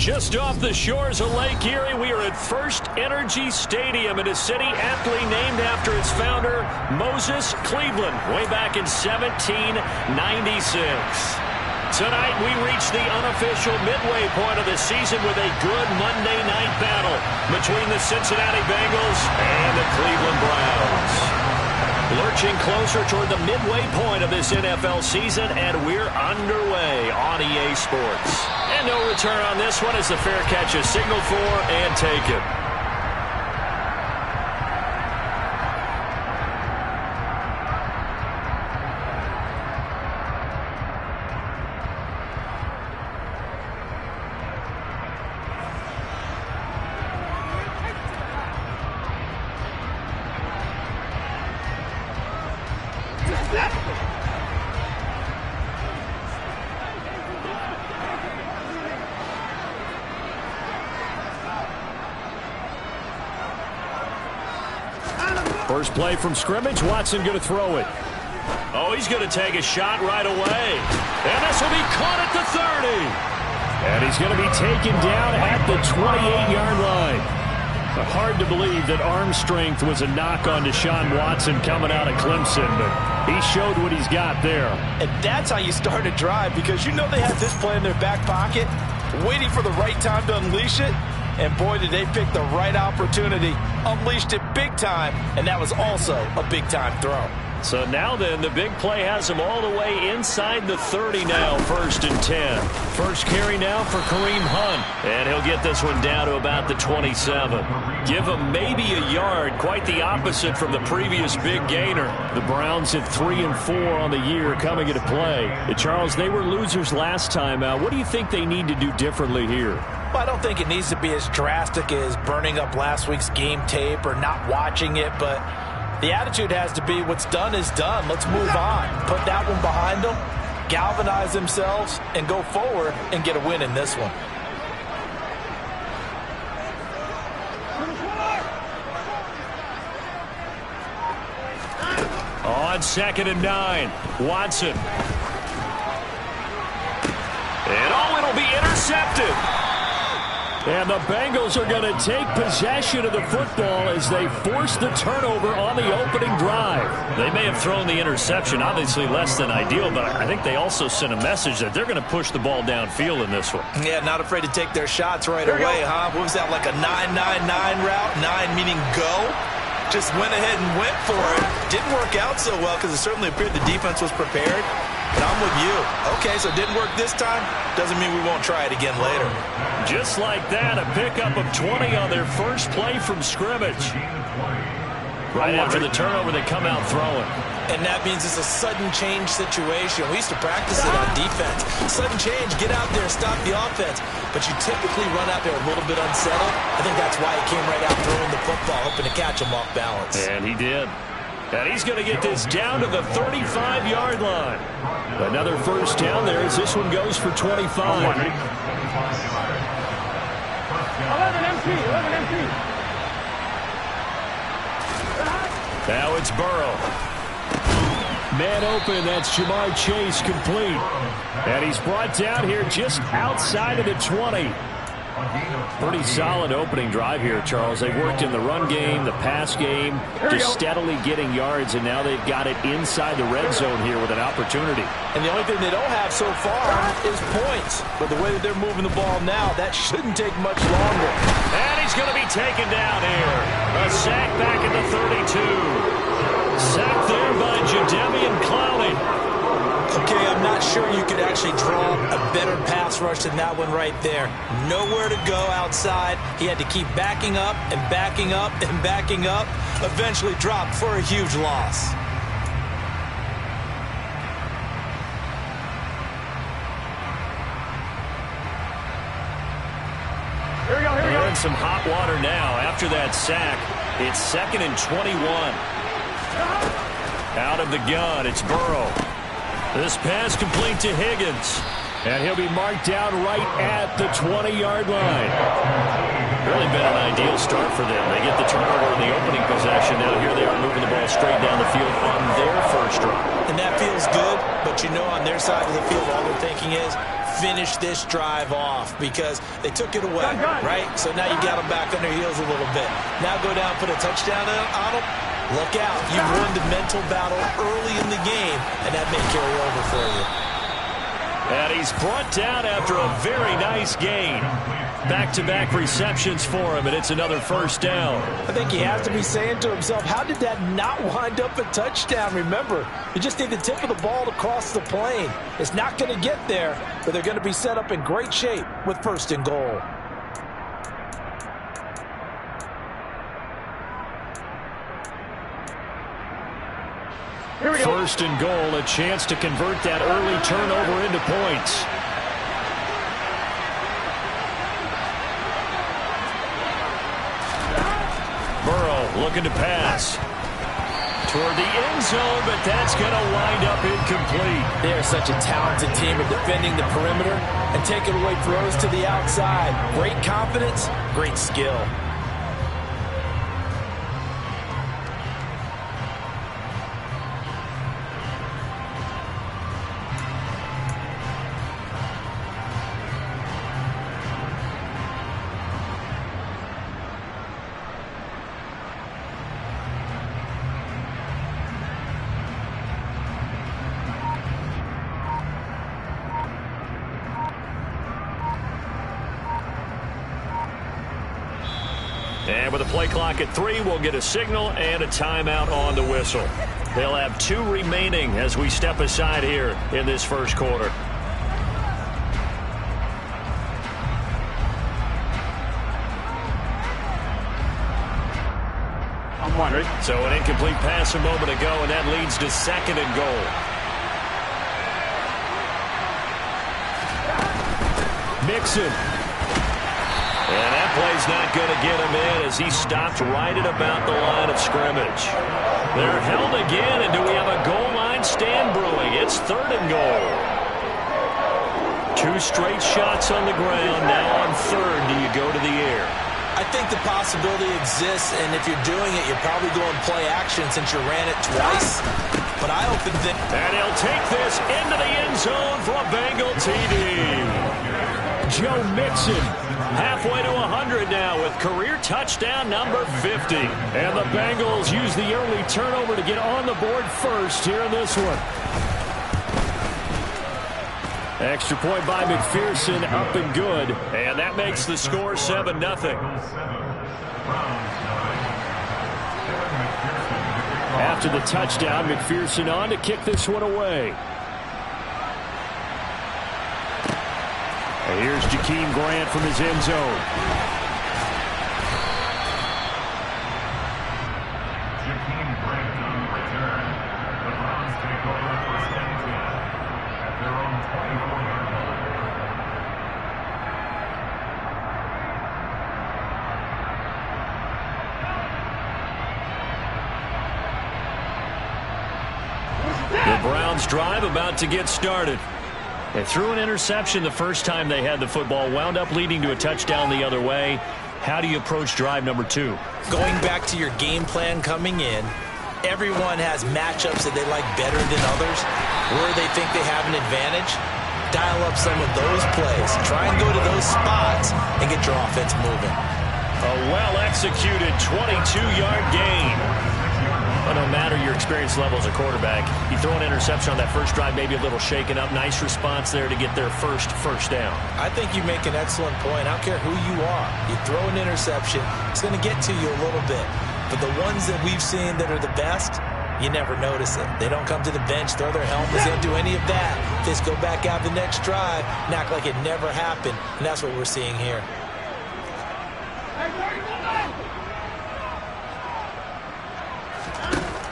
Just off the shores of Lake Erie, we are at First Energy Stadium in a city aptly named after its founder, Moses Cleveland, way back in 1796. Tonight, we reach the unofficial midway point of the season with a good Monday night battle between the Cincinnati Bengals and the Cleveland Browns. Lurching closer toward the midway point of this NFL season, and we're underway on EA Sports. And no return on this one as the fair catch is signaled for and taken. First play from scrimmage. Watson going to throw it. Oh, he's going to take a shot right away. And this will be caught at the 30. And he's going to be taken down at the 28-yard line. Hard to believe that arm strength was a knock on Deshaun Watson coming out of Clemson, but he showed what he's got there. And that's how you start a drive, because you know they had this play in their back pocket, waiting for the right time to unleash it. And boy, did they pick the right opportunity. Unleashed it big time, and that was also a big-time throw. So now then, the big play has him all the way inside the 30 now, 1st and 10. First carry now for Kareem Hunt, and he'll get this one down to about the 27. Give him maybe a yard, quite the opposite from the previous big gainer. The Browns at 3 and 4 on the year coming into play. Charles, they were losers last time out. What do you think they need to do differently here? Well, I don't think it needs to be as drastic as burning up last week's game tape or not watching it, but the attitude has to be what's done is done. Let's move on. Put that one behind them, galvanize themselves, and go forward and get a win in this one. On 2nd and 9, Watson. And it'll be intercepted. And the Bengals are going to take possession of the football as they force the turnover on the opening drive. They may have thrown the interception, obviously less than ideal, but I think they also sent a message that they're going to push the ball downfield in this one. Yeah, not afraid to take their shots right away, huh? What was that, like a 9-9-9 route? 9 meaning go? Just went ahead and went for it. Didn't work out so well because it certainly appeared the defense was prepared. But I'm with you. Okay, so it didn't work this time. Doesn't mean we won't try it again later. Just like that, a pickup of 20 on their first play from scrimmage. Right after the turnover, they come out throwing. And that means it's a sudden change situation. We used to practice it on defense. Sudden change, get out there, stop the offense. But you typically run out there a little bit unsettled. I think that's why he came right out throwing the football, hoping to catch him off balance. And he did. And he's going to get this down to the 35-yard line. Another first down there as this one goes for 25. 11 empty. Now it's Burrow. Man open, that's Jamar Chase complete. And he's brought down here just outside of the 20. Pretty solid opening drive here, Charles. They've worked in the run game, the pass game, just steadily getting yards, and now they've got it inside the red zone here with an opportunity. And the only thing they don't have so far is points. But the way that they're moving the ball now, that shouldn't take much longer. And he's going to be taken down here. A sack back at the 32. Sacked there by Jadeveon Clowney. Okay, I'm not sure you could actually draw a better pass rush than that one right there. Nowhere to go outside. He had to keep backing up and backing up and backing up. Eventually dropped for a huge loss. They're in some hot water now. After that sack, it's 2nd and 21. Out of the gun, it's Burrow. This pass complete to Higgins. And he'll be marked down right at the 20-yard line. Really been an ideal start for them. They get the turnover in the opening possession. Now here they are moving the ball straight down the field on their first drive. And that feels good, but you know on their side of the field all they're thinking is finish this drive off because they took it away, right? So now you got them back on their heels a little bit. Now go down, put a touchdown on them. Look out. You won the mental battle early in the game, and that may carry over for you. And he's brought down after a very nice gain. Back-to-back receptions for him, and it's another first down. I think he has to be saying to himself, how did that not wind up a touchdown? Remember, you just need the tip of the ball to cross the plane. It's not going to get there, but they're going to be set up in great shape with first and goal. First and goal, a chance to convert that early turnover into points. Burrow looking to pass toward the end zone, but that's going to wind up incomplete. They are such a talented team at defending the perimeter and taking away throws to the outside. Great confidence, great skill. And with a play clock at 3, we'll get a signal and a timeout on the whistle. They'll have 2 remaining as we step aside here in this first quarter. I'm wondering. So an incomplete pass a moment ago, and that leads to second and goal. Mixon. And that play's not going to get him in as he stopped right at about the line of scrimmage. They're held again, and do we have a goal line stand brewing? It's third and goal. 2 straight shots on the ground. Now on third, do you go to the air? I think the possibility exists, and if you're doing it, you're probably going play action since you ran it twice. But I often think... And he'll take this into the end zone for a Bengal TD. Joe Mixon halfway to 100 now with career touchdown number 50. And the Bengals use the early turnover to get on the board first here in this one. Extra point by McPherson, up and good. And that makes the score 7-0. After the touchdown, McPherson on to kick this one away. And here's Jakeem Grant from his end zone. Jakeem Grant on the return. The Browns take over first and 10 at their own 24-yard line. The Browns drive about to get started. They threw an interception the first time they had the football, wound up leading to a touchdown the other way. How do you approach drive number 2? Going back to your game plan coming in, everyone has matchups that they like better than others, where they think they have an advantage. Dial up some of those plays. Try and go to those spots and get your offense moving. A well-executed 22-yard gain. But no matter your experience level as a quarterback, you throw an interception on that first drive, maybe a little shaken up. Nice response there to get their first down. I think you make an excellent point. I don't care who you are. You throw an interception, it's going to get to you a little bit. But the ones that we've seen that are the best, you never notice it. They don't come to the bench, throw their helmets, they don't do any of that. They just go back out the next drive and act like it never happened. And that's what we're seeing here.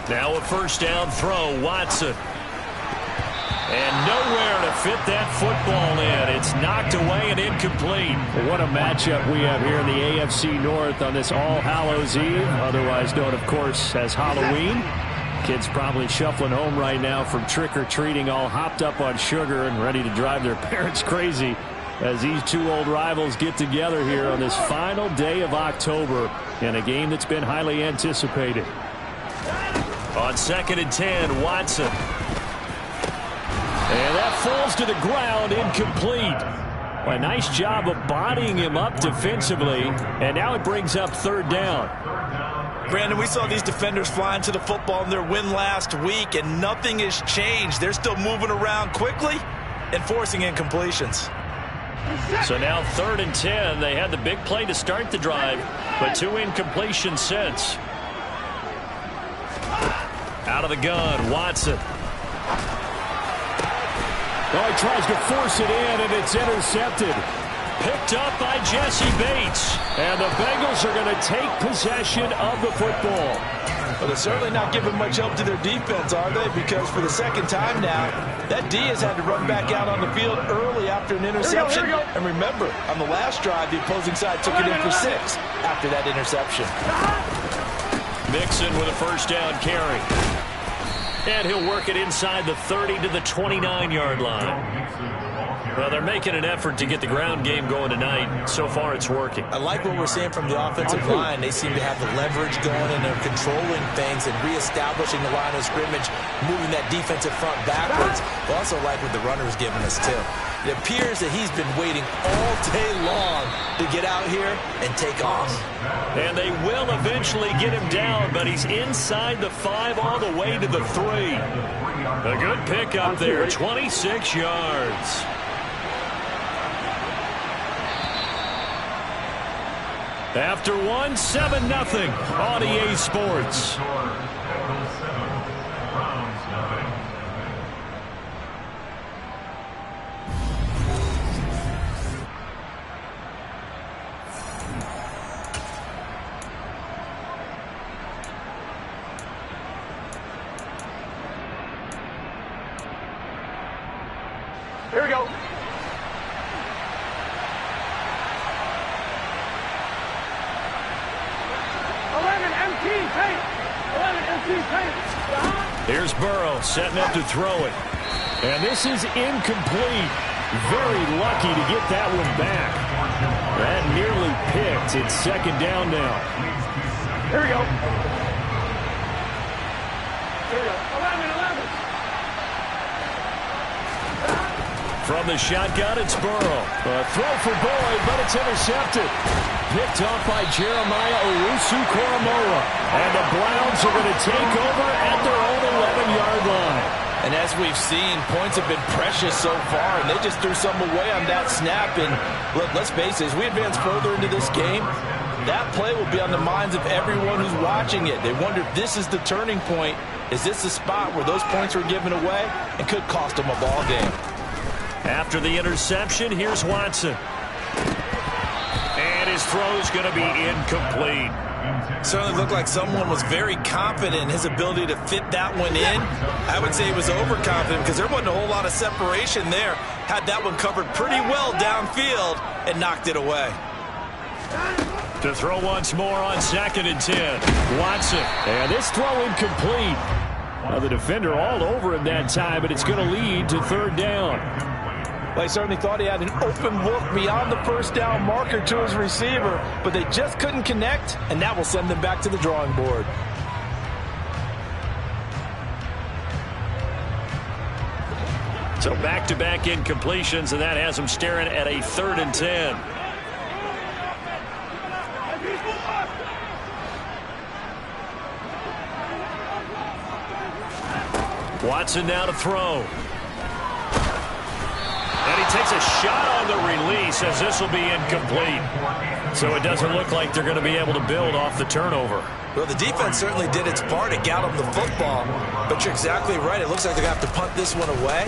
Now a first down throw, Watson. And nowhere to fit that football in. It's knocked away and incomplete. What a matchup we have here in the AFC North on this All Hallows Eve, otherwise known, of course, as Halloween. Kids probably shuffling home right now from trick-or-treating, all hopped up on sugar and ready to drive their parents crazy as these 2 old rivals get together here on this final day of October in a game that's been highly anticipated. On 2nd and 10, Watson. And that falls to the ground, incomplete. Well, a nice job of bodying him up defensively, and now it brings up third down. Brandon, we saw these defenders flying to the football in their win last week, and nothing has changed. They're still moving around quickly and forcing incompletions. So now 3rd and 10. They had the big play to start the drive, but 2 incompletions since. Out of the gun, Watson. Oh, he tries to force it in, and it's intercepted. Picked up by Jesse Bates. And the Bengals are going to take possession of the football. Well, they're certainly not giving much help to their defense, are they? Because for the second time now, that D has had to run back out on the field early after an interception. Here we go. And remember, on the last drive, the opposing side took it in for 6 after that interception. Mixon with a first down carry. And he'll work it inside the 30 to the 29-yard line. Well, they're making an effort to get the ground game going tonight. So far, it's working. I like what we're seeing from the offensive line. They seem to have the leverage going, and they're controlling things and reestablishing the line of scrimmage, moving that defensive front backwards. I also like what the runner's giving us, too. It appears that he's been waiting all day long to get out here and take off. And they will eventually get him down, but he's inside the 5 all the way to the 3. A good pickup there, 26 yards. After 1, 7-0 on EA Sports. Here we go. 11 MT paint. 11 MT paint. Here's Burrow setting up to throw it. And this is incomplete. Very lucky to get that one back. That nearly picked. It's 2nd down now. Here we go. Here we go. 11, 11. From the shotgun, it's Burrow. A throw for Boyd, but it's intercepted. Picked off by Jeremiah Owusu-Koramoah. And the Browns are going to take over at their own 11-yard line. And as we've seen, points have been precious so far, and they just threw some away on that snap. And look, let's face it, as we advance further into this game, that play will be on the minds of everyone who's watching it. They wonder if this is the turning point. Is this the spot where those points were given away and could cost them a ball game? After the interception, here's Watson. And his throw's going to be incomplete. Certainly looked like someone was very confident in his ability to fit that one in. I would say he was overconfident because there wasn't a whole lot of separation there. Had that one covered pretty well downfield and knocked it away. To throw once more on 2nd and 10. Watson. And this throw incomplete. Well, the defender all over him that time, but it's going to lead to 3rd down. Well, he certainly thought he had an open look beyond the first down marker to his receiver, but they just couldn't connect, and that will send them back to the drawing board. So back-to-back incompletions, and that has them staring at a 3rd and 10. Watson now to throw. And he takes a shot on the release as this will be incomplete. So it doesn't look like they're going to be able to build off the turnover. Well, the defense certainly did its part to get them the football. But you're exactly right. It looks like they're going to have to punt this one away.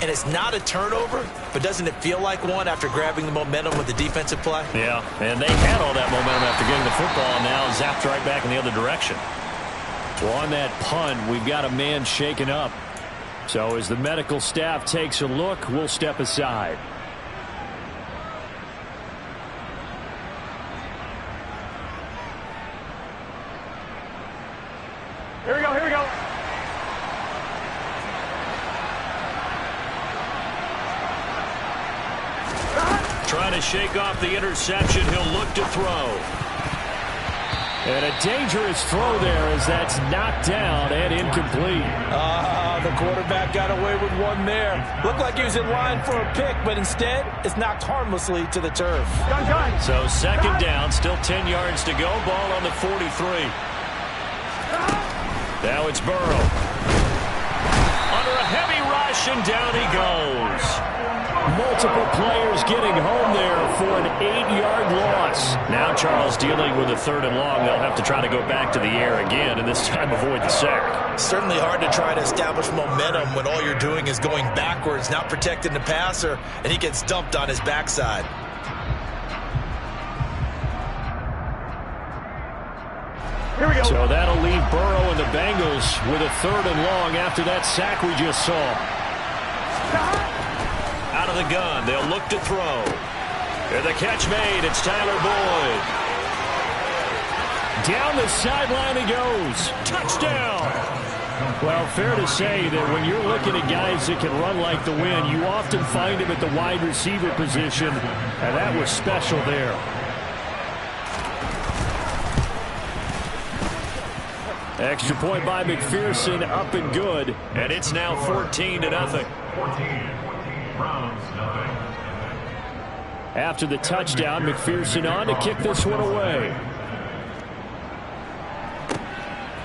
And it's not a turnover, but doesn't it feel like one after grabbing the momentum with the defensive play? Yeah, and they had all that momentum after getting the football, and now zapped right back in the other direction. Well, on that punt, we've got a man shaken up. So as the medical staff takes a look, we'll step aside. Here we go, here we go. Trying to shake off the interception. He'll look to throw. And a dangerous throw there as that's knocked down and incomplete. The quarterback got away with one there. Looked like he was in line for a pick, but instead it's knocked harmlessly to the turf. So second down, still 10 yards to go. Ball on the 43. Now it's Burrow. Under a heavy rush, and down he goes. Multiple players getting home there for an 8-yard loss. Now Charles dealing with a 3rd and long. They'll have to try to go back to the air again, and this time avoid the sack. Certainly hard to try to establish momentum when all you're doing is going backwards, not protecting the passer, and he gets dumped on his backside. Here we go. So that'll leave Burrow and the Bengals with a 3rd and long after that sack we just saw. Out of the gun, they'll look to throw. And the catch made, it's Tyler Boyd. Down the sideline he goes. Touchdown! Well, fair to say that when you're looking at guys that can run like the wind, you often find him at the wide receiver position, and that was special there. Extra point by McPherson, up and good. And it's now 14-0. 14. Browns, nothing. After the touchdown, McPherson on to kick this one away.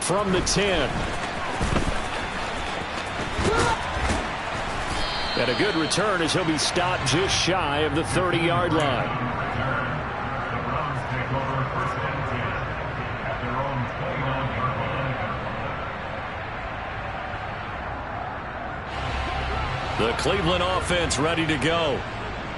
From the 10. And a good return as he'll be stopped just shy of the 30-yard line. The Browns take over 1st and 10 at their own 29-yard line. The Cleveland offense ready to go.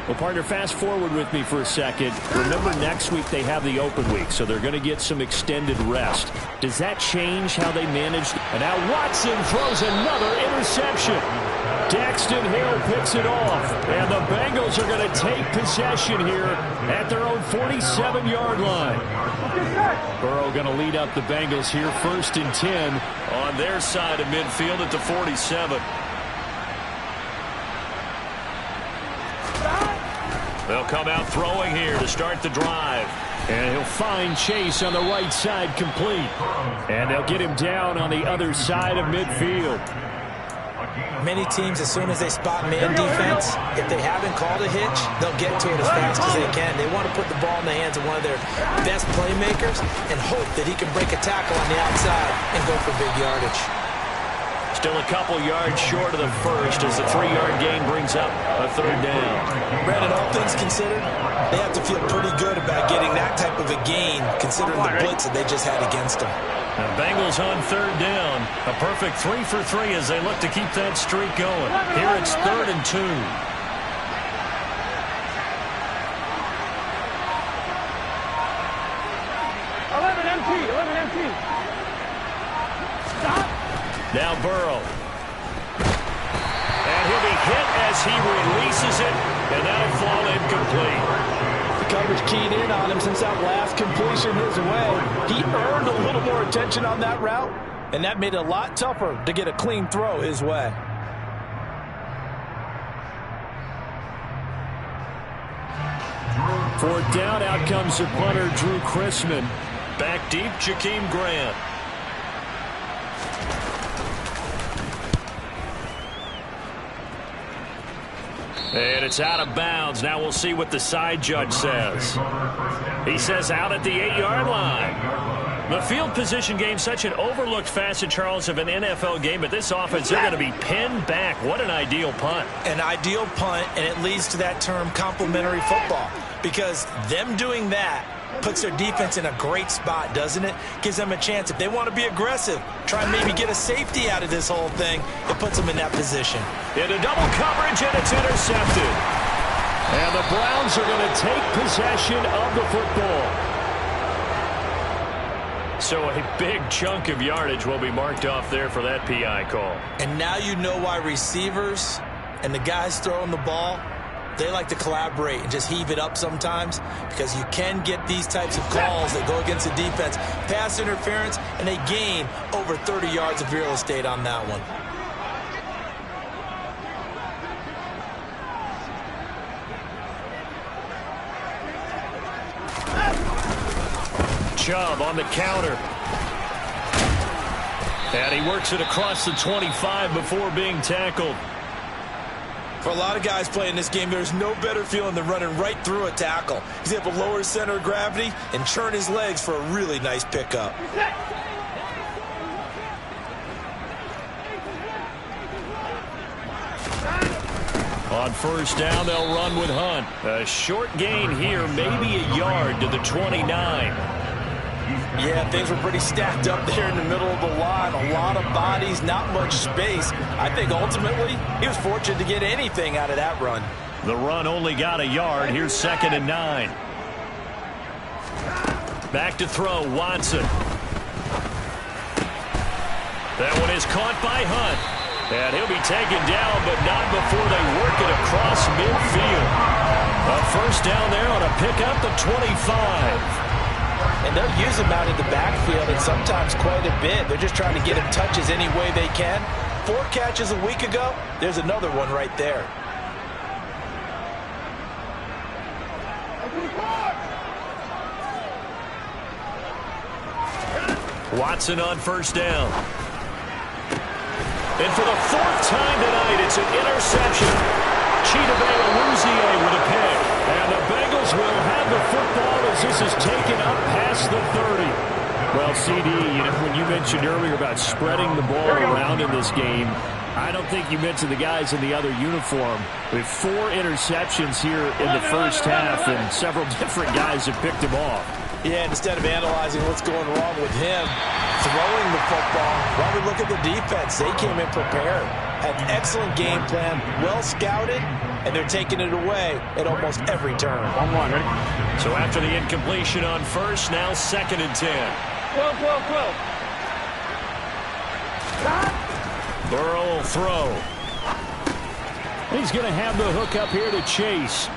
Well, partner, fast forward with me for a second. Remember, next week they have the open week, so they're going to get some extended rest. Does that change how they manage? And now Watson throws another interception. Daxton Hill picks it off, and the Bengals are going to take possession here at their own 47-yard line. Burrow going to lead up the Bengals here, 1st and 10 on their side of midfield at the 47. They'll come out throwing here to start the drive. And he'll find Chase on the right side complete. And they'll get him down on the other side of midfield. Many teams, as soon as they spot man defense, if they haven't called a hitch, they'll get to it as fast as they can. They want to put the ball in the hands of one of their best playmakers and hope that he can break a tackle on the outside and go for big yardage. Still a couple yards short of the first as the 3-yard gain brings up a 3rd down. Brandon, all things considered, they have to feel pretty good about getting that type of a gain considering the blitz that they just had against them. The Bengals on 3rd down. A perfect 3 for 3 as they look to keep that streak going. Here it's 3rd and 2. 11 empty. Stop. Now Burrow. And he'll be hit as he releases it, and that'll fall incomplete. The coverage keyed in on him since that last completion his way. He earned a little more attention on that route, and that made it a lot tougher to get a clean throw his way. Fourth down, out comes the punter, Drew Chrisman. Back deep, Jakeem Grant. And it's out of bounds. Now we'll see what the side judge says. He says out at the 8-yard line. The field position game, such an overlooked facet, Charles, of an NFL game, but this offense, they're going to be pinned back. What an ideal punt. An ideal punt, and it leads to that term complementary football, because them doing that puts their defense in a great spot, doesn't it? Gives them a chance. If they want to be aggressive, try and maybe get a safety out of this whole thing, it puts them in that position. Into double coverage, and it's intercepted. And the Browns are going to take possession of the football. So a big chunk of yardage will be marked off there for that PI call. And now you know why receivers and the guys throwing the ball, they like to collaborate and just heave it up sometimes, because you can get these types of calls that go against the defense. Pass interference, and they gain over 30 yards of real estate on that one. Chubb on the counter. And he works it across the 25 before being tackled. For a lot of guys playing this game, there's no better feeling than running right through a tackle. He's able to lower his center of gravity and churn his legs for a really nice pickup. On first down, they'll run with Hunt. A short gain here, maybe a yard to the 29. Yeah, things were pretty stacked up there in the middle of the line. A lot of bodies, not much space. I think ultimately he was fortunate to get anything out of that run. The run only got a yard. Here's 2nd and 9. Back to throw, Watson. That one is caught by Hunt. And he'll be taken down, but not before they work it across midfield. A first down there on a pickup, the 25. And they'll use him out in the backfield, and sometimes quite a bit. They're just trying to get him touches any way they can. 4 catches a week ago. There's another one right there. Watson on first down. And for the 4th time tonight, it's an interception. Chidobe with a pick. And the Bengals will have the football as this is taken up past the 30. Well, CD, you know, when you mentioned earlier about spreading the ball around in this game, I don't think you mentioned the guys in the other uniform. With 4 interceptions here in the first half, and several different guys have picked him off. Yeah, instead of analyzing what's going wrong with him throwing the football, while we look at the defense, they came in prepared. Had an excellent game plan, well scouted, and they're taking it away at almost every turn. 1-1, ready? So after the incompletion on first, now 2nd and 10. 12. Burrow will throw. He's going to have the hook up here to Chase.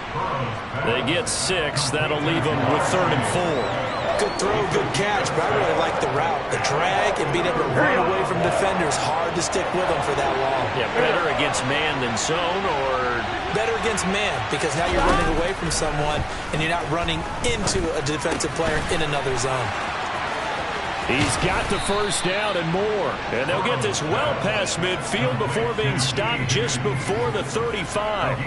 They get 6. That'll leave them with 3rd and 4. Good throw, good catch, but I really like the route. The drag and being able to run away from defenders, hard to stick with them for that long. Yeah, better against man than zone, or better against man, because now you're running away from someone and you're not running into a defensive player in another zone. He's got the first down and more. And they'll get this well past midfield before being stopped just before the 35.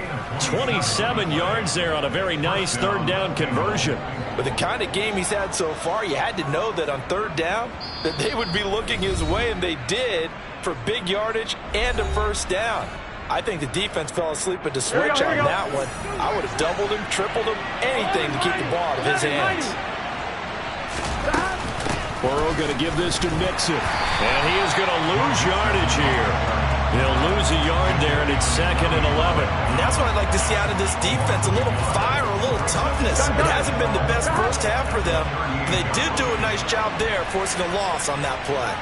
27 yards there on a very nice 3rd down conversion. With the kind of game he's had so far, you had to know that on 3rd down that they would be looking his way, and they did, for big yardage and a first down. I think the defense fell asleep at the switch on that one. I would have doubled him, tripled him, anything to keep the ball out of his hands. Burrow going to give this to Mixon. And he is going to lose yardage here. He'll lose a yard there, and it's 2nd and 11. And that's what I'd like to see out of this defense, a little fire, a little toughness. It hasn't been the best first half for them. They did do a nice job there, forcing a loss on that play.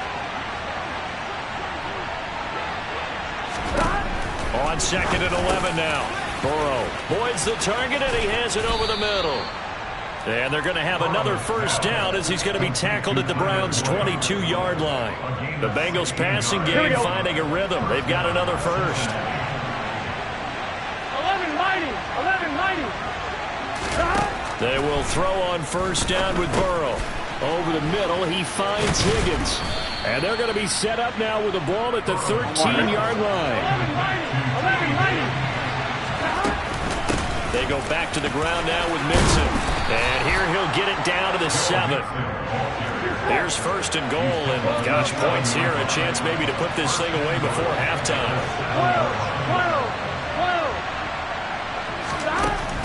On 2nd and 11 now. Burrow voids the target, and he has it over the middle. And they're going to have another first down as he's going to be tackled at the Browns' 22-yard line. The Bengals passing game finding a rhythm. They've got another first. 11 mighty. They will throw on first down with Burrow. Over the middle, he finds Higgins. And they're going to be set up now with the ball at the 13-yard line. 11 mighty. They go back to the ground now with Mixon. And here he'll get it down to the 7. Here's 1st and goal, and gosh, points here. A chance maybe to put this thing away before halftime.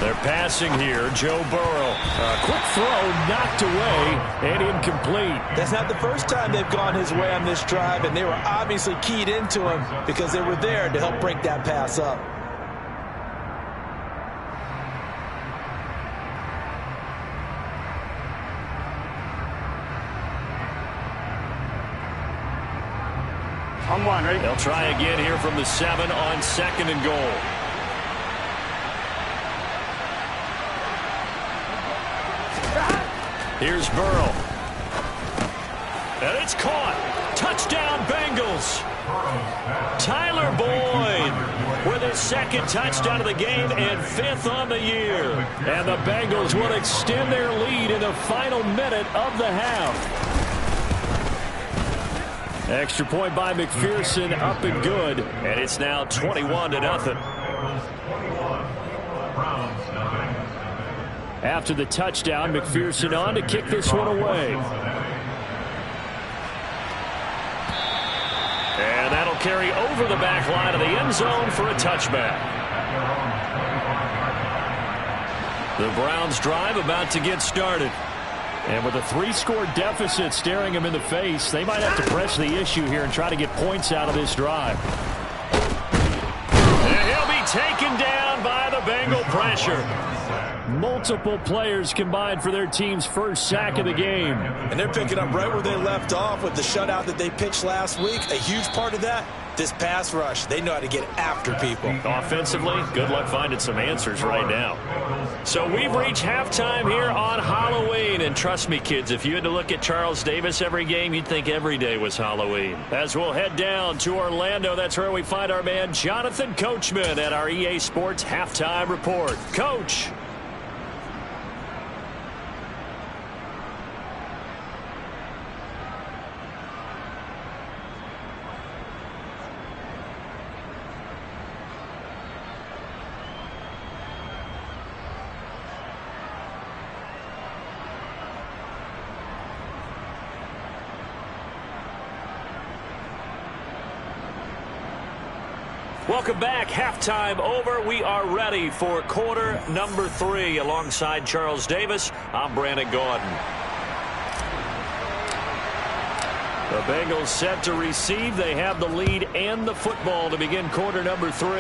They're passing here. Joe Burrow. A quick throw knocked away and incomplete. That's not the first time they've gone his way on this drive, and they were obviously keyed into him because they were there to help break that pass up. On 1, ready? They'll try again here from the 7 on 2nd and goal. Here's Burrow. And it's caught. Touchdown, Bengals. Tyler Boyd with his second touchdown of the game and 5th on the year. And the Bengals will extend their lead in the final minute of the half. Extra point by McPherson, up and good. And it's now 21-0. After the touchdown, McPherson on to kick this one away. And that'll carry over the back line of the end zone for a touchback. The Browns drive about to get started. And with a 3-score deficit staring them in the face, they might have to press the issue here and try to get points out of this drive. And he'll be taken down by the Bengal pressure. Multiple players combined for their team's first sack of the game. And they're picking up right where they left off with the shutout that they pitched last week. A huge part of that, this pass rush. They know how to get after people. Offensively, good luck finding some answers right now. So we've reached halftime here on Halloween. And trust me, kids, if you had to look at Charles Davis every game, you'd think every day was Halloween. As we'll head down to Orlando, that's where we find our man Jonathan Coachman at our EA Sports Halftime Report. Coach. Welcome back. Halftime over. We are ready for quarter number 3. Alongside Charles Davis, I'm Brandon Gordon. The Bengals set to receive. They have the lead and the football to begin quarter number 3.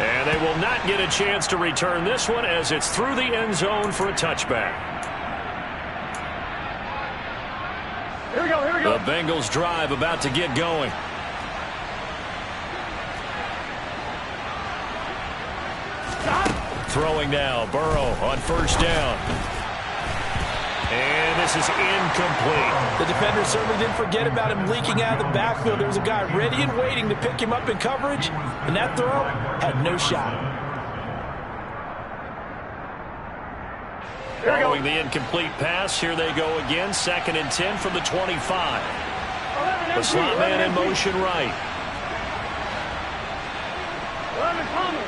And they will not get a chance to return this one as it's through the end zone for a touchback. Here we go, here we go. The Bengals drive about to get going. Throwing now, Burrow on first down. And this is incomplete. The defender certainly didn't forget about him leaking out of the backfield. There was a guy ready and waiting to pick him up in coverage, and that throw had no shot. Following the incomplete pass, here they go again. 2nd and 10 from the 25. The slot man in motion right. 11 Thomas.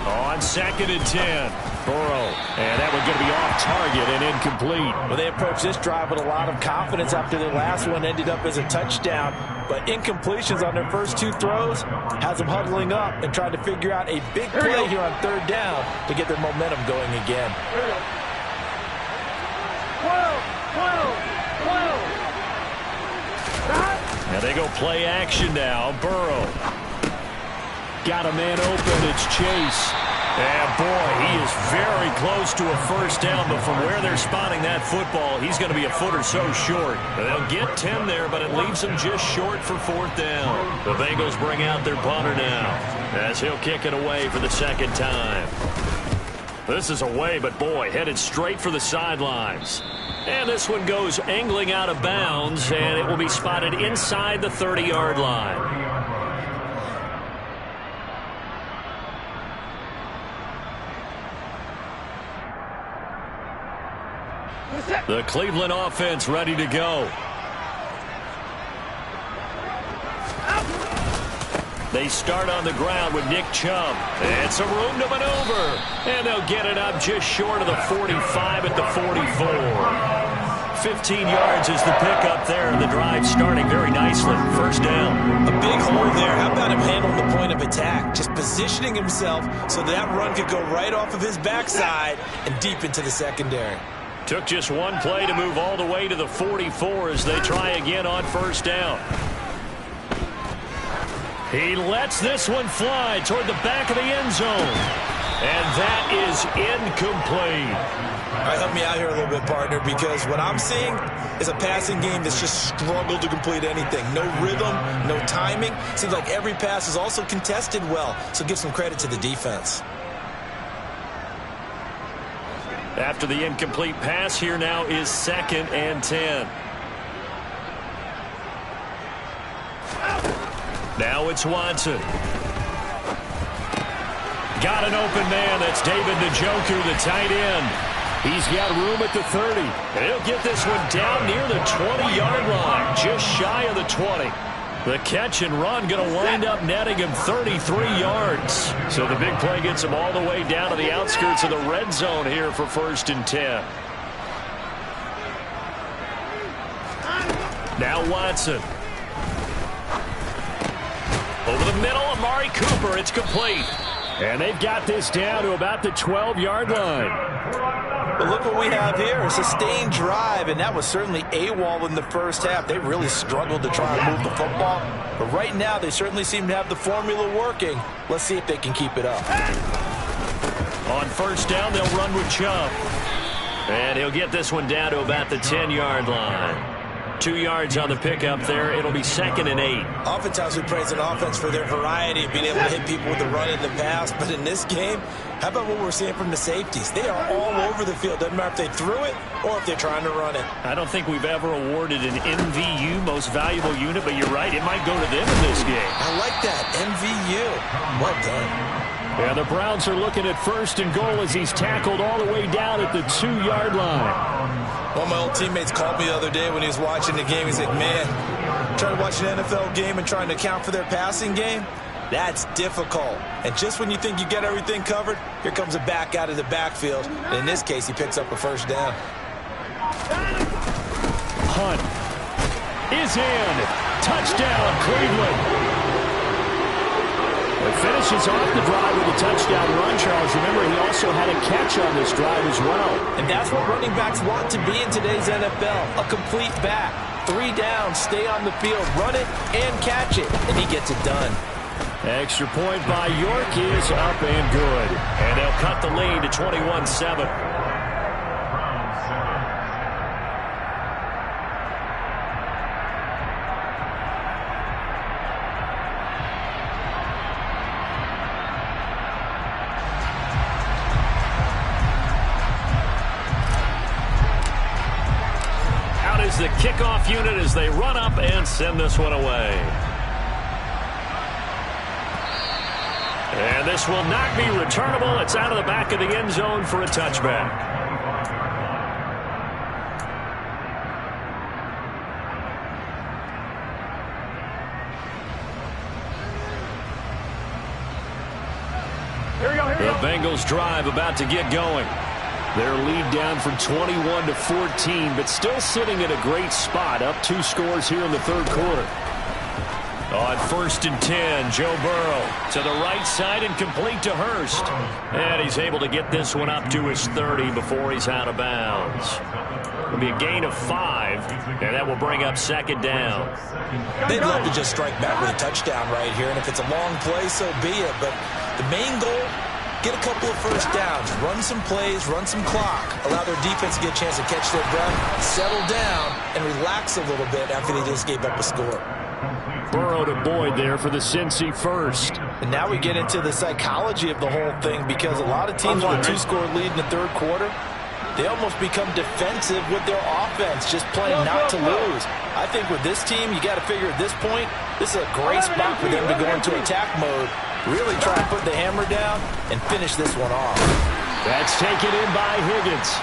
On 2nd and 10, Burrow. And that one going to be off target and incomplete. Well, they approached this drive with a lot of confidence after their last one ended up as a touchdown. But incompletions on their first 2 throws has them huddling up and trying to figure out a big play here on 3rd down to get their momentum going again. 12. Now they go play action now. Burrow. Got a man open. It's Chase. And boy, he is very close to a first down, but from where they're spotting that football, he's going to be a foot or so short. They'll get 10 there, but it leaves them just short for 4th down. The Bengals bring out their punter now as he'll kick it away for the 2nd time. This is away, but boy, headed straight for the sidelines. And this one goes angling out of bounds, and it will be spotted inside the 30-yard line. The Cleveland offense ready to go. They start on the ground with Nick Chubb. And some room to maneuver. And they'll get it up just short of the 45 at the 44. 15 yards is the pickup there. The drive starting very nicely. First down. A big hole there. How about him handling the point of attack? Just positioning himself so that run could go right off of his backside and deep into the secondary. Took just one play to move all the way to the 44 as they try again on first down. He lets this one fly toward the back of the end zone. And that is incomplete. All right, help me out here a little bit, partner, because what I'm seeing is a passing game that's just struggled to complete anything. No rhythm, no timing. Seems like every pass is also contested well, so give some credit to the defense. After the incomplete pass, here now is 2nd and 10. Now it's Watson. Got an open man. That's David Njoku, the tight end. He's got room at the 30. And he'll get this one down near the 20-yard line, just shy of the 20. The catch and run going to wind up netting him 33 yards. So the big play gets him all the way down to the outskirts of the red zone here for 1st and 10. Now Watson. Over the middle, Amari Cooper. It's complete. And they've got this down to about the 12-yard line. But look what we have here, a sustained drive, and that was certainly AWOL in the first half. They really struggled to try and move the football. But right now, they certainly seem to have the formula working. Let's see if they can keep it up. On 1st down, they'll run with Chubb. And he'll get this one down to about the 10-yard line. 2 yards on the pickup there. It'll be 2nd and 8. Oftentimes we praise an offense for their variety of being able to hit people with the run in the pass. But in this game, how about what we're seeing from the safeties? They are all over the field. Doesn't matter if they threw it or if they're trying to run it. I don't think we've ever awarded an MVU, most valuable unit, but you're right. It might go to them in this game. I like that. MVU. Well done. Yeah, the Browns are looking at 1st and goal as he's tackled all the way down at the 2-yard line. One of my old teammates called me the other day when he was watching the game. He's like, man, trying to watch an NFL game and trying to account for their passing game, that's difficult. And just when you think you get everything covered, here comes a back out of the backfield. And in this case, he picks up a 1st down. Hunt is in. Touchdown, Cleveland. It finishes off the drive with a touchdown run, Charles. Remember, he also had a catch on this drive as well. And that's what running backs want to be in today's NFL, a complete back. 3 downs, stay on the field, run it, and catch it, and he gets it done. Extra point by York is up and good. And they'll cut the lead to 21-7. The kickoff unit as they run up and send this one away. And this will not be returnable. It's out of the back of the end zone for a touchback. Here we go, here we go. The Bengals drive about to get going. Their lead down from 21-14, but still sitting at a great spot, up 2 scores here in the 3rd quarter. On 1st and 10, Joe Burrow to the right side and complete to Hurst. And he's able to get this one up to his 30 before he's out of bounds. It'll be a gain of 5, and that will bring up 2nd down. They'd love to just strike back with a touchdown right here, and if it's a long play, so be it. But the main goal, get a couple of 1st downs, run some plays, run some clock, allow their defense to get a chance to catch their breath, settle down, and relax a little bit after they just gave up a score. Burrow to Boyd there for the Cincy 1st. And now we get into the psychology of the whole thing, because a lot of teams with a 2-score lead in the 3rd quarter, they almost become defensive with their offense, just playing not to lose. I think with this team, you got to figure at this point, this is a great spot for them to go into attack mode, really try to put the hammer down and finish this one off. That's taken in by Higgins.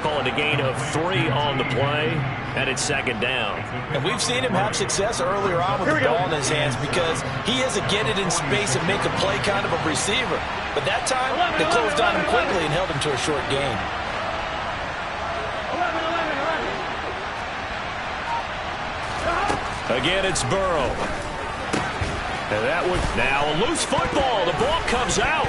Call it a gain of 3 on the play, and it's 2nd down. And we've seen him have success earlier on with the ball in his hands, because he is a get it in space and make a play kind of a receiver. But that time, they closed on him quickly and held him to a short gain. 11. Again, it's Burrow. And that would now a loose football. The ball comes out.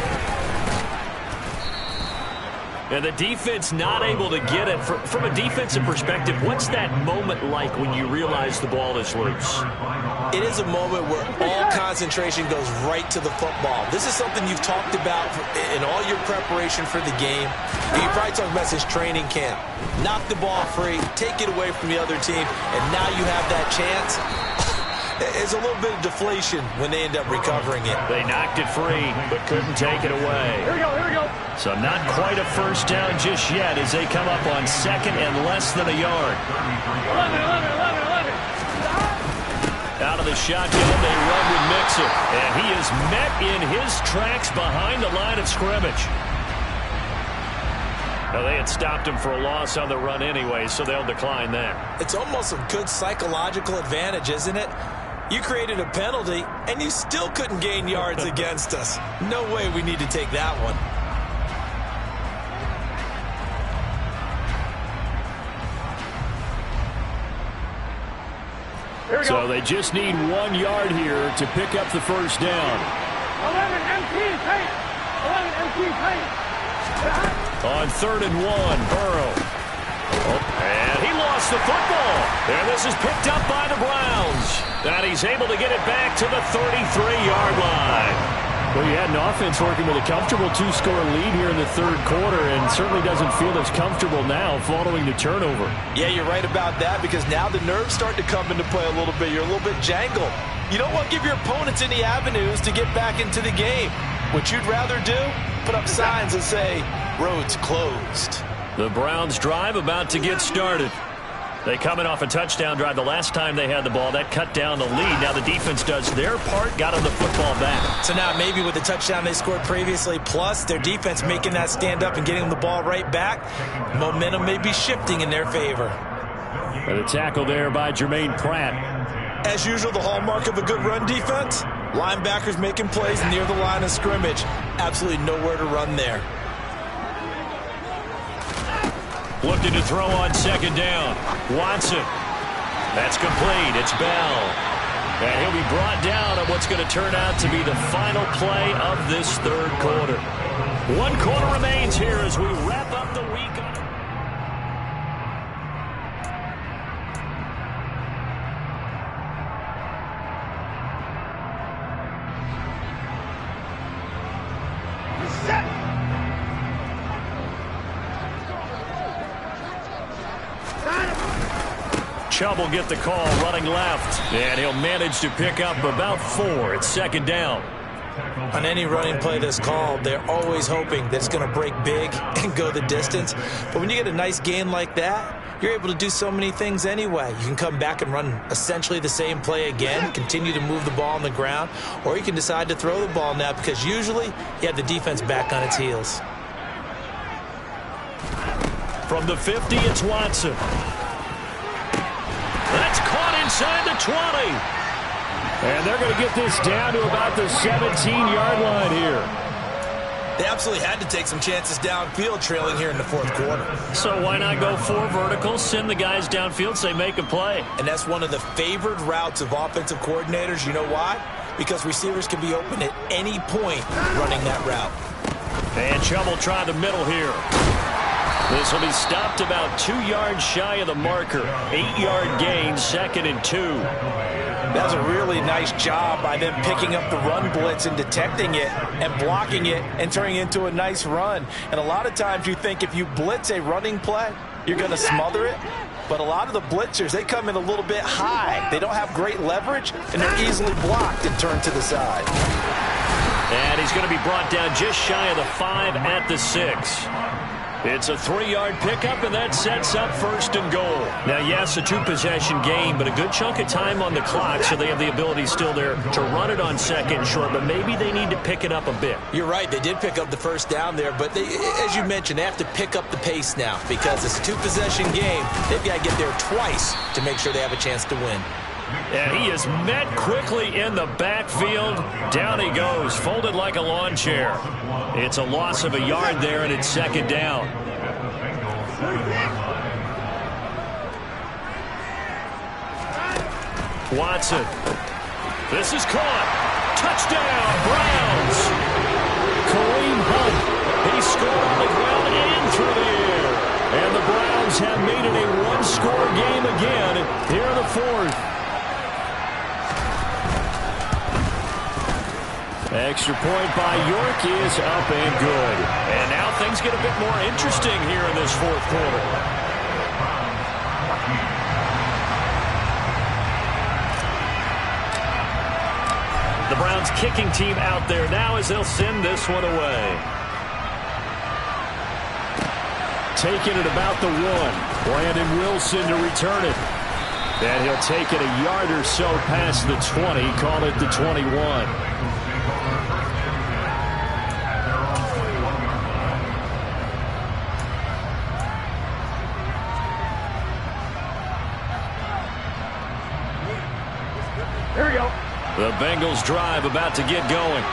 And the defense not able to get it. From a defensive perspective, what's that moment like when you realize the ball is loose? It is a moment where all concentration goes right to the football. This is something you've talked about in all your preparation for the game. You probably talked about this training camp. Knock the ball free, take it away from the other team, and now you have that chance. It's a little bit of deflation when they end up recovering it. They knocked it free, but couldn't take it away. Here we go, here we go. So not quite a first down just yet as they come up on second and less than a yard. 11. Out of the shotgun, they run with Mixon. And he is met in his tracks behind the line of scrimmage. Now, they had stopped him for a loss on the run anyway, so they'll decline that. It's almost a good psychological advantage, isn't it? You created a penalty, and you still couldn't gain yards against us. No way we need to take that one. So they just need 1 yard here to pick up the first down. 11 MT paint. 11 MT paint. On 3rd and 1, Burrow. And he lost the football. And this is picked up by the Browns. And he's able to get it back to the 33-yard line. Well, you had an offense working with a comfortable 2-score lead here in the 3rd quarter, and certainly doesn't feel as comfortable now following the turnover. Yeah, you're right about that, because now the nerves start to come into play a little bit. You're a little bit jangled. You don't want to give your opponents any avenues to get back into the game. What you'd rather do, put up signs that say, roads closed. The Browns drive about to get started. They coming off a touchdown drive the last time they had the ball. That cut down the lead. Now the defense does their part, got them the football back. So now maybe with the touchdown they scored previously, plus their defense making that stand up and getting them the ball right back, momentum may be shifting in their favor. And a tackle there by Jermaine Pratt. As usual, the hallmark of a good run defense, linebackers making plays near the line of scrimmage. Absolutely nowhere to run there. Looking to throw on 2nd down. Watson. That's complete. It's Bell. And he'll be brought down on what's going to turn out to be the final play of this 3rd quarter. 1 quarter remains here as we wrap up the week. Chubb will get the call running left, and he'll manage to pick up about 4. It's 2nd down. On any running play that's called, they're always hoping that it's going to break big and go the distance. But when you get a nice gain like that, you're able to do so many things anyway. You can come back and run essentially the same play again, continue to move the ball on the ground, or you can decide to throw the ball now because usually you have the defense back on its heels. From the 50, it's Watson. That's caught inside the 20. And they're going to get this down to about the 17-yard line here. They absolutely had to take some chances downfield trailing here in the 4th quarter. So why not go 4 verticals, send the guys downfield, say make a play. And that's one of the favored routes of offensive coordinators. You know why? Because receivers can be open at any point running that route. And Chubb will try the middle here. This will be stopped about 2 yards shy of the marker. 8-yard gain, 2nd and 2. That's a really nice job by them picking up the run blitz and detecting it and blocking it and turning it into a nice run. And a lot of times you think if you blitz a running play, you're going to smother it. But a lot of the blitzers, they come in a little bit high. They don't have great leverage, and they're easily blocked and turned to the side. And he's going to be brought down just shy of the 5 at the 6. It's a 3-yard pickup, and that sets up 1st and goal. Now, yes, a 2-possession game, but a good chunk of time on the clock, so they have the ability still there to run it on 2nd and short, but maybe they need to pick it up a bit. You're right. They did pick up the 1st down there, but they, as you mentioned, they have to pick up the pace now because it's a 2-possession game. They've got to get there twice to make sure they have a chance to win. And he is met quickly in the backfield. Down he goes, folded like a lawn chair. It's a loss of a yard there, and it's 2nd down. Watson. This is caught. Touchdown, Browns. Kareem Hunt. He scored on the ground and through the air. And the Browns have made it a 1-score game again here in the 4th. Extra point by York is up and good. And now things get a bit more interesting here in this 4th quarter. The Browns kicking team out there now as they'll send this one away. taking it about the 1. Brandon Wilson to return it. And he'll take it a yard or so past the 20, call it the 21. Here we go. The Bengals drive about to get going.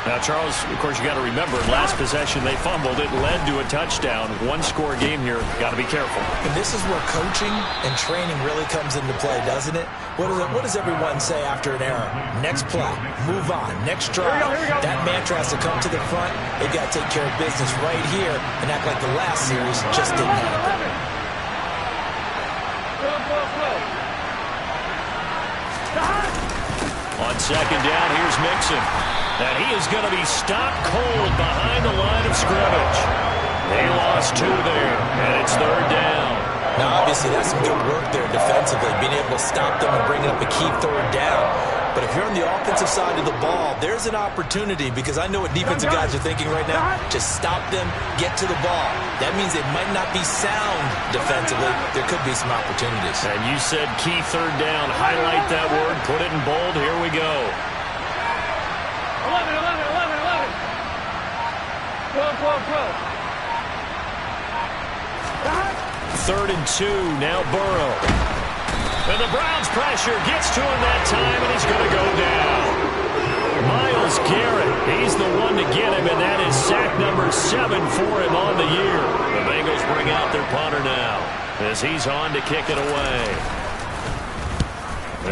Now, Charles, of course, you got to remember, last possession they fumbled. It led to a touchdown. One-score game here. Got to be careful. And this is where coaching and training really comes into play, doesn't it? What does everyone say after an error? Next play, move on, next drive. Here we go. That mantra has to come to the front. They've got to take care of business right here and act like the last series just didn't happen. On second down, here's Mixon. And he is going to be stopped cold behind the line of scrimmage. They lost 2 there, and it's 3rd down. Now, obviously, that's some good work there defensively, being able to stop them and bring up a key 3rd down. But if you're on the offensive side of the ball, there's an opportunity, because I know what defensive guys are thinking right now. Just stop them, get to the ball. That means they might not be sound defensively. There could be some opportunities. And you said key 3rd down. Highlight that word. Put it in bold. Here we go. 11, 12. 3rd and 2. Now Burrow. And the Browns pressure gets to him that time, and he's going to go down. Myles Garrett, he's the one to get him, and that is sack number 7 for him on the year. The Bengals bring out their punter now as he's on to kick it away.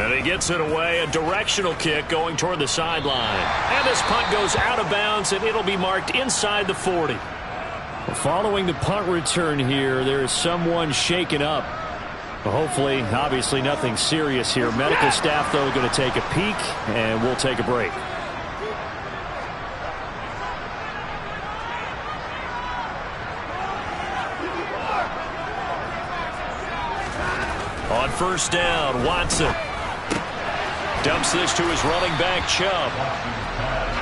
And he gets it away, a directional kick going toward the sideline. And this punt goes out of bounds, and it'll be marked inside the 40. Following the punt return here, there is someone shaken up. Hopefully, obviously nothing serious here. Medical staff, though, going to take a peek, and we'll take a break. On 1st down, Watson dumps this to his running back, Chubb.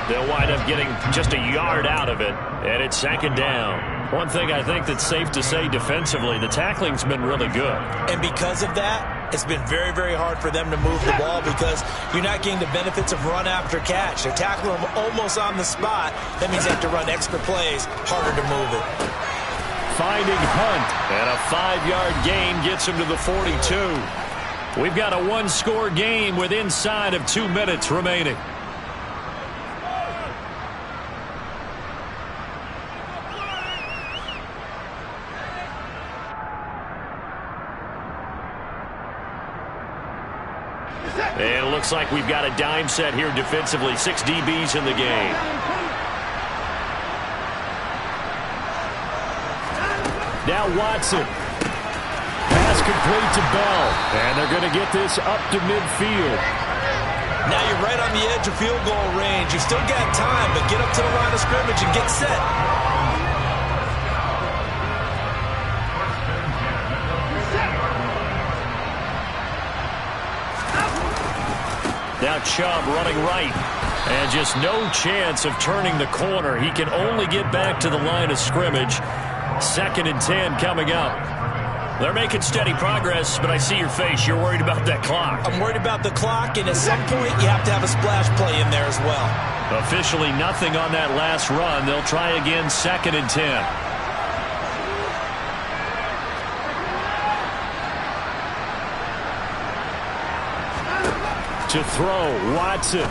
They'll wind up getting just a yard out of it, and it's 2nd down. One thing I think that's safe to say defensively, the tackling's been really good. And because of that, it's been very, very hard for them to move the ball, because you're not getting the benefits of run after catch. They're tackling them almost on the spot. That means they have to run extra plays, harder to move it. Finding Hunt, and a 5-yard gain gets him to the 42. We've got a 1-score game with inside of 2 minutes remaining. And it looks like we've got a dime set here defensively. 6 DBs in the game. Now Watson. Pass complete to Bell. And they're going to get this up to midfield. Now you're right on the edge of field goal range. You've still got time, but get up to the line of scrimmage and get set. Now Chubb running right. And just no chance of turning the corner. He can only get back to the line of scrimmage. 2nd and 10 coming up. They're making steady progress, but I see your face. You're worried about that clock. I'm worried about the clock, and at some point you have to have a splash play in there as well. Officially nothing on that last run. They'll try again 2nd and 10. To throw, Watson.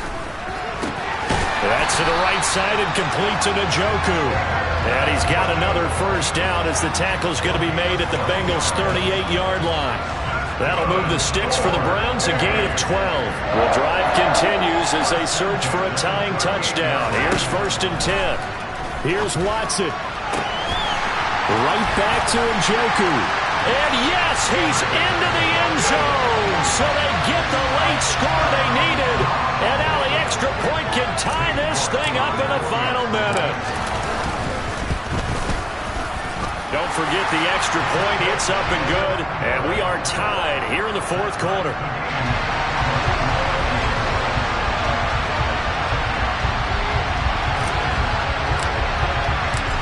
That's to the right side and complete to Njoku. And he's got another 1st down as the tackle's going to be made at the Bengals' 38-yard line. That'll move the sticks for the Browns, a gain of 12. The drive continues as they search for a tying touchdown. Here's 1st and 10. Here's Watson. Right back to Njoku. And yes, he's into the end zone. So they get the late score they needed. And now the extra point can tie this thing up in the final minute. Don't forget the extra point. It's up and good. And we are tied here in the 4th quarter.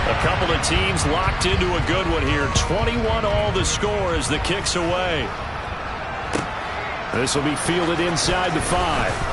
A A couple of teams locked into a good one here. 21 all the score as the kick's away. This will be fielded inside the 5.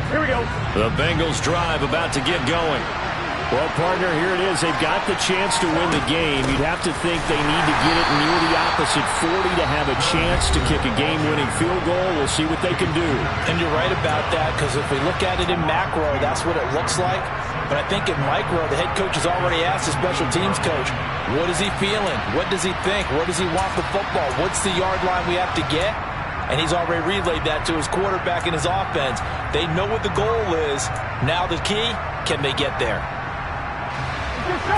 Here we go. The Bengals drive about to get going. Well, partner, here it is. They've got the chance to win the game. You'd have to think they need to get it near the opposite 40 to have a chance to kick a game-winning field goal. We'll see what they can do. And you're right about that, because if we look at it in macro, that's what it looks like. But I think in micro, the head coach has already asked the special teams coach, what is he feeling? What does he think? Where does he want the football? What's the yard line we have to get? And he's already relayed that to his quarterback and his offense. They know what the goal is. Now the key, can they get there?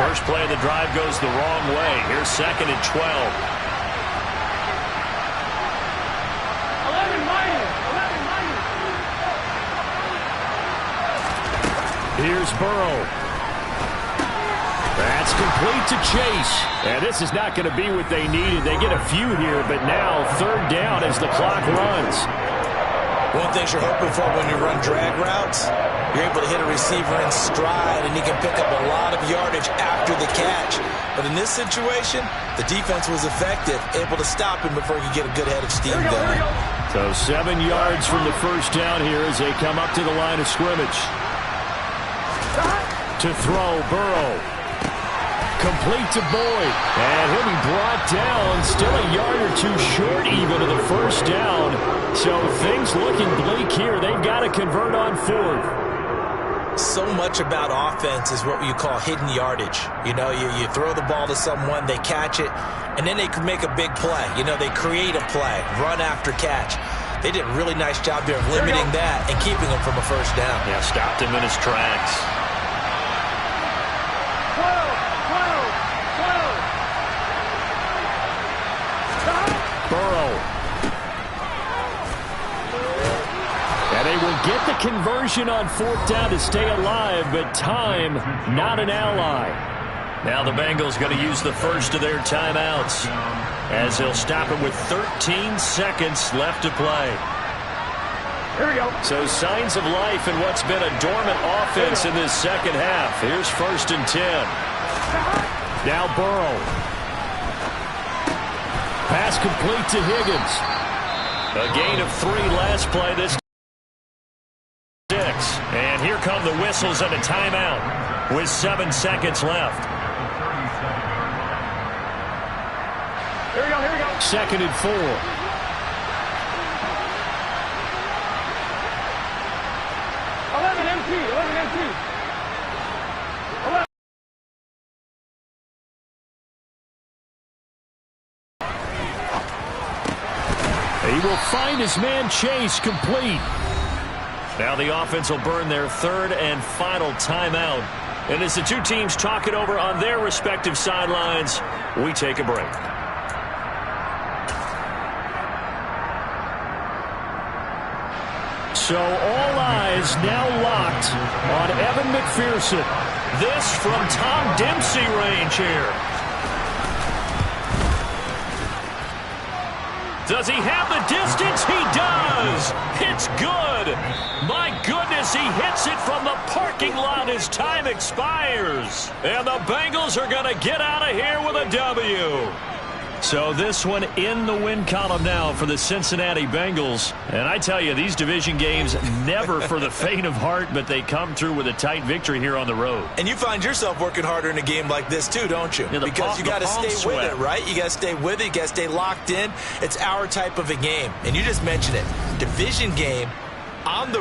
First play of the drive goes the wrong way. Here's 2nd and 12. 11 minus. 11 minus. Here's Burrow. That's complete to Chase. And this is not going to be what they needed. They get a few here, but now 3rd down as the clock runs. One thing you're hoping for when you run drag routes, you're able to hit a receiver in stride, and he can pick up a lot of yardage after the catch. But in this situation, the defense was effective, able to stop him before he could get a good head of steam going. So 7 yards from the first down here as they come up to the line of scrimmage. To throw, Burrow. Complete to Boyd. And he'll be brought down, still a yard or two short even of the first down. So things looking bleak here. They've got to convert on 4th. So much about offense is what you call hidden yardage. You know, you throw the ball to someone, they catch it, and then they can make a big play. You know, they create a play, run after catch. They did a really nice job there of limiting that and keeping him from a first down. Yeah, stopped him in his tracks. 12. Burrow. And they will get the conversion on 4th down to stay alive, but time, not an ally. Now the Bengals going to use the first of their timeouts as they'll stop it with 13 seconds left to play. Here we go. So signs of life in what's been a dormant offense in this second half. Here's 1st and 10. Now Burrow. Pass complete to Higgins. A gain of 3 last play. This 6. And here come the whistles and a timeout with 7 seconds left. Here we go. 2nd and 4. 11 MT. 11 MT. 11. He will find his man Chase complete. Now the offense will burn their 3rd and final timeout. And as the two teams talk it over on their respective sidelines, we take a break. So all eyes now locked on Evan McPherson. This from Tom Dempsey range here. Does he have the distance? He does. It's good. My goodness, he hits it from the parking lot as time expires. And the Bengals are going to get out of here with a W. So this one in the win column now for the Cincinnati Bengals. And I tell you, these division games never for the faint of heart, but they come through with a tight victory here on the road. And you find yourself working harder in a game like this too, don't you? Yeah, because you got to stay sweat. with it, right? You got to stay with it. You got to stay locked in. It's our type of a game. And you just mentioned it. Division game on the